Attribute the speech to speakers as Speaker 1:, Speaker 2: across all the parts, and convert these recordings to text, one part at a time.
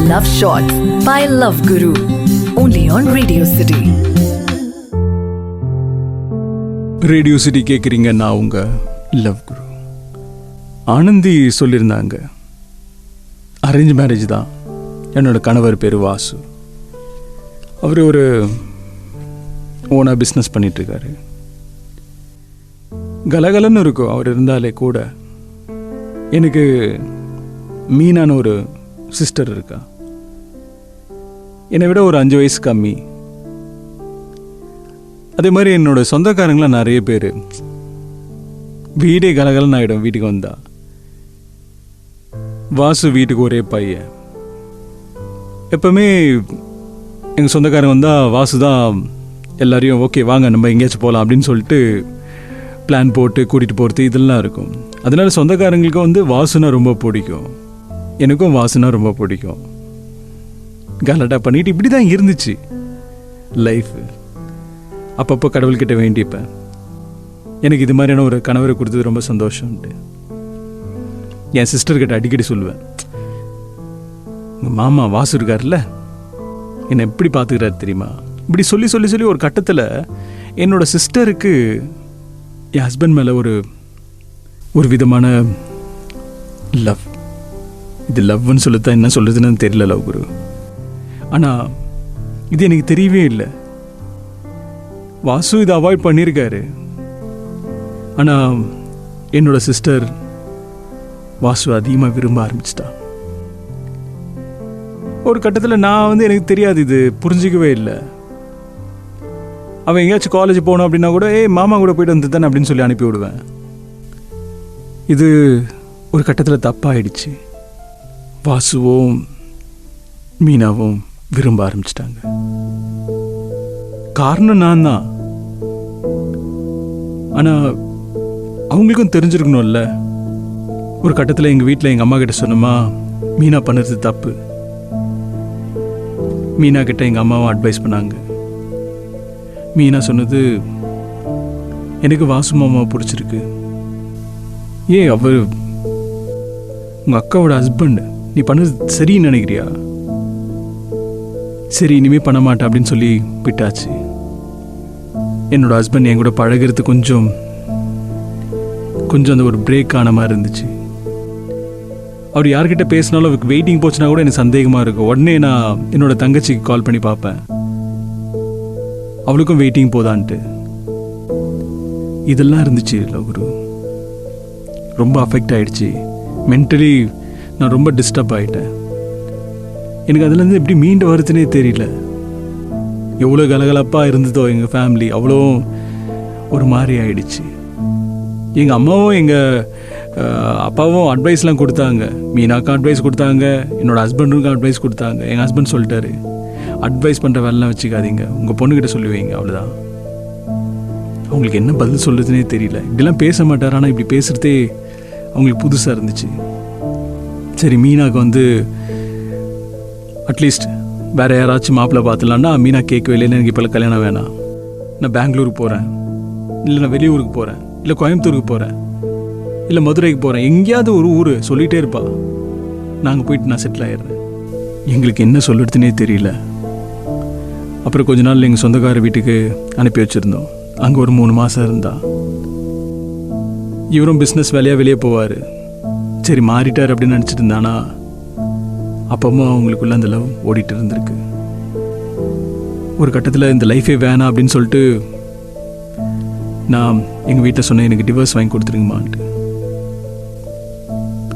Speaker 1: Love Shots by Love Guru. Only on Radio City.
Speaker 2: Radio city கேட்குறீங்க. நான் உங்கள் love குரு. ஆனந்தி சொல்லியிருந்தாங்க, அரேஞ்ச் மேரேஜ் தான். என்னோட கணவர் பேர் வாசு. அவர் ஒரு ஓனாக பிஸ்னஸ் பண்ணிகிட்ருக்காரு. கலகலன்னு இருக்கும் அவர் இருந்தாலே கூட. எனக்கு மீனான ஒரு சிஸ்டர் இருக்கா. என்னை விட ஒரு 5 வயசு கம்மி. அதே மாதிரி என்னோட சொந்தக்காரங்களாம் நிறைய பேர். வீடே கலகலன்னு ஆகிடும் வீட்டுக்கு வந்தா. வாசு வீட்டுக்கு ஒரே பையன். எப்பவுமே எங்கள் சொந்தக்காரங்க வந்தால் வாசு தான் எல்லாரையும் ஓகே வாங்க நம்ம எங்கேயாச்சும் போகலாம் அப்படின்னு சொல்லிட்டு பிளான் போட்டு கூட்டிகிட்டு போகிறது இதெல்லாம் இருக்கும். அதனால சொந்தக்காரங்களுக்கும் வாசுனா ரொம்ப பிடிக்கும். எனக்கும் வாசுனா ரொம்ப பிடிக்கும். கலட்டா பண்ணிட்டு இப்படி தான் இருந்துச்சு லைஃப். அப்பப்போ கடவுள்கிட்ட வேண்டிப்பேன், எனக்கு இது மாதிரியான ஒரு கணவரை கொடுத்தது ரொம்ப சந்தோஷம்ட்டு. என் சிஸ்டர்கிட்ட அடிக்கடி சொல்லுவேன், உங்கள் மாமா வாசு இருக்கார்ல, என்னை எப்படி பார்த்துக்கிறாரு தெரியுமா? இப்படி சொல்லி சொல்லி சொல்லி ஒரு கட்டத்தில் என்னோட சிஸ்டருக்கு என் ஹஸ்பண்ட் மேலே ஒரு விதமான லவ். இது லவ்னு சொல்லத்தான் என்ன சொல்றதுன்னு தெரியல லவ் குரு. ஆனால் இது எனக்கு தெரியவே இல்லை. வாசு இதை அவாய்ட் பண்ணியிருக்காரு. ஆனால் என்னோட சிஸ்டர் வாசு அதிகமாக விரும்ப ஆரம்பிச்சிட்டா. ஒரு கட்டத்தில் நான் எனக்கு தெரியாது, இது புரிஞ்சிக்கவே இல்லை. அவன் எங்கேயாச்சும் காலேஜ் போகணும் அப்படின்னா கூட மாமா கூட போயிட்டு வந்து தானே அப்படின்னு சொல்லி அனுப்பி விடுவேன். இது ஒரு கட்டத்தில் தப்பாயிடுச்சு. வாசுவும் மீனாவும் விரும்ப ஆரம்பிச்சிட்டாங்க. காரணம் நான் தான். ஆனால் அவங்களுக்கும் தெரிஞ்சிருக்கணும்ல. ஒரு கட்டத்தில் எங்கள் வீட்டில் எங்கள் அம்மா கிட்ட சொன்னோமா, மீனா பண்ணுறது தப்பு. மீனா கிட்ட எங்கள் அம்மாவும் அட்வைஸ் பண்ணாங்க. மீனா சொன்னது, எனக்கு வாசு மாமாவை பிடிச்சிருக்கு. அவர் உங்கள் அக்காவோட ஹஸ்பண்ட், நீ பண்ணது சரின்னு நினைக்கிறியா? சரி இனிமே பண்ண மாட்டேன் அப்படின்னு சொல்லி விட்டாச்சு. என்னோட ஹஸ்பண்ட் என் கூட பழகிறது கொஞ்சம் அந்த ஒரு பிரேக் ஆன மாதிரி இருந்துச்சு. அவர் யார்கிட்ட பேசினாலும் அவருக்கு வெயிட்டிங் போச்சுன்னா கூட எனக்கு சந்தேகமாக இருக்கும். உடனே நான் என்னோட தங்கச்சிக்கு கால் பண்ணி பார்ப்பேன், அவளுக்கும் வெயிட்டிங் போதான்ட்டு. இதெல்லாம் இருந்துச்சு குரு. ரொம்ப அஃபெக்ட் ஆயிடுச்சு. மென்டலி நான் ரொம்ப டிஸ்டர்ப் ஆகிட்டேன். எனக்கு அதுலேருந்து எப்படி மீண்டு வருதுன்னே தெரியல. எவ்வளோ கலகலப்பாக இருந்ததோ எங்கள் ஃபேமிலி, அவ்வளோ ஒரு மாதிரி ஆயிடுச்சு. எங்கள் அம்மாவும் எங்கள் அப்பாவும் அட்வைஸ்லாம் கொடுத்தாங்க. மீனாக்கும் அட்வைஸ் கொடுத்தாங்க, என்னோட ஹஸ்பண்டுக்கும் அட்வைஸ் கொடுத்தாங்க. எங்கள் ஹஸ்பண்ட் சொல்லிட்டாரு, அட்வைஸ் பண்ணுற வேலைலாம் வச்சுக்காதீங்க, உங்கள் பொண்ணுக்கிட்ட சொல்லி வைங்க, அவ்வளோதான். அவங்களுக்கு என்ன பதில் சொல்கிறதுனே தெரியல. இப்படிலாம் பேச மாட்டார், ஆனால் இப்படி பேசுகிறதே அவங்களுக்கு புதுசாக இருந்துச்சு. சரி மீனாவுக்கு அட்லீஸ்ட் வேறு யாராச்சும் மாப்பிள்ளை பார்த்துலான்னா மீனா கேட்கவே இல்லைன்னு, எனக்கு இப்போ கல்யாணம் வேணாம், நான் பெங்களூருக்கு போகிறேன், இல்லை நான் வெளியூருக்கு போகிறேன், இல்லை கோயம்புத்தூருக்கு போகிறேன், இல்லை மதுரைக்கு போகிறேன், எங்கேயாவது ஒரு ஊர் சொல்லிகிட்டே இருப்பா. நாங்கள் போயிட்டு நான் செட்டில் ஆயிடுறேன். எங்களுக்கு என்ன சொல்கிறதுனே தெரியல. அப்புறம் கொஞ்ச நாள் எங்கள் சொந்தக்கார வீட்டுக்கு அனுப்பி வச்சுருந்தோம். அங்கே ஒரு 3 மாதம் இருந்தா. இவரும் பிஸ்னஸ் வேலையாக வெளியே போவார். சரி மாறிட்டார் அப்படின்னு நினச்சிட்டு இருந்தானா, அப்பவும் அவங்களுக்குள்ள அந்த லவ் ஓடிட்டு இருந்திருக்கு. ஒரு கட்டத்தில் இந்த லைஃபே வேணாம் அப்படின்னு சொல்லிட்டு நான் எங்கள் வீட்டில் சொன்னேன், எனக்கு டிவோர்ஸ் வாங்கி கொடுத்துருங்கம்மான்ட்டு.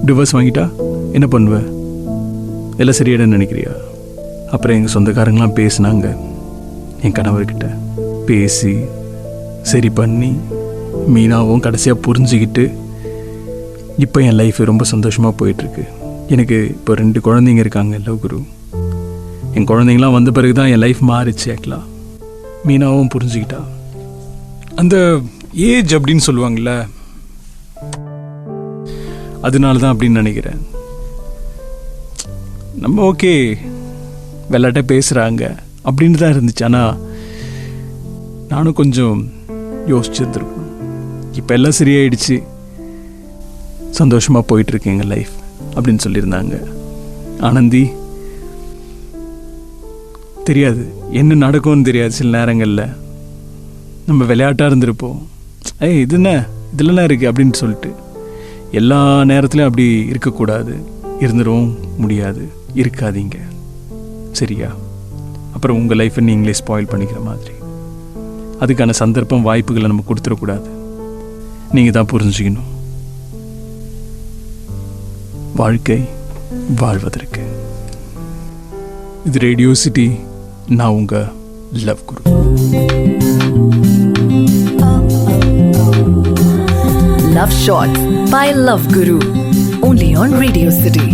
Speaker 2: டிவோர்ஸ் வாங்கிட்டா என்ன பண்ணுவேன், எல்லாம் சரியாயிடுன்னு நினைக்கிறியா? அப்புறம் எங்கள் சொந்தக்காரங்களாம் பேசினாங்க. என் கணவர்கிட்ட பேசி சரி பண்ணி மீனாவும் கடைசியாக புரிஞ்சுக்கிட்டு இப்போ என் லைஃப் ரொம்ப சந்தோஷமாக போயிட்டுருக்கு. எனக்கு இப்போ 2 குழந்தைங்க இருக்காங்க லவ் குரு. என் குழந்தைங்களாம் வந்த பிறகு தான் என் லைஃப் மாறிச்சு. ஆக்சுவலாக மீனாவும் புரிஞ்சுக்கிட்டா. அந்த ஏஜ் அப்படின்னு சொல்லுவாங்கள்ல, அதனால தான் அப்படின்னு நினைக்கிறேன். நம்ம ஓகே விளையாட்ட பேசுகிறாங்க அப்படின்னு தான் இருந்துச்சு. ஆனால் நானும் கொஞ்சம் யோசிச்சுருந்துருக்கணும். இப்போ எல்லாம் சரியாயிடுச்சு. சந்தோஷமாக போயிட்டுருக்கு எங்கள் லைஃப் அப்படின்னு சொல்லியிருந்தாங்க. ஆனந்தி, தெரியாது என்ன நடக்கும்னு தெரியாது. சில நேரங்களில் நம்ம விளையாட்டாக இருந்திருப்போம், இது என்ன இதெல்லாம் இருக்குது அப்படின்னு சொல்லிட்டு. எல்லா நேரத்துலையும் அப்படி இருக்கக்கூடாது, இருந்துடவும் முடியாது, இருக்காதீங்க சரியா? அப்புறம் உங்கள் லைஃப்பை நீங்களே ஸ்பாயில் பண்ணிக்கிற மாதிரி. அதுக்கான சந்தர்ப்பம் வாய்ப்புகளை நம்ம கொடுத்துடக்கூடாது. நீங்கள் தான் புரிஞ்சுக்கணும், வாழ்க்கை வாழ்வதற்கு. இது ரேடியோ சிட்டி, நான் உங்கள் love Guru.
Speaker 1: Love Shots by Love Guru. Only on Radio City.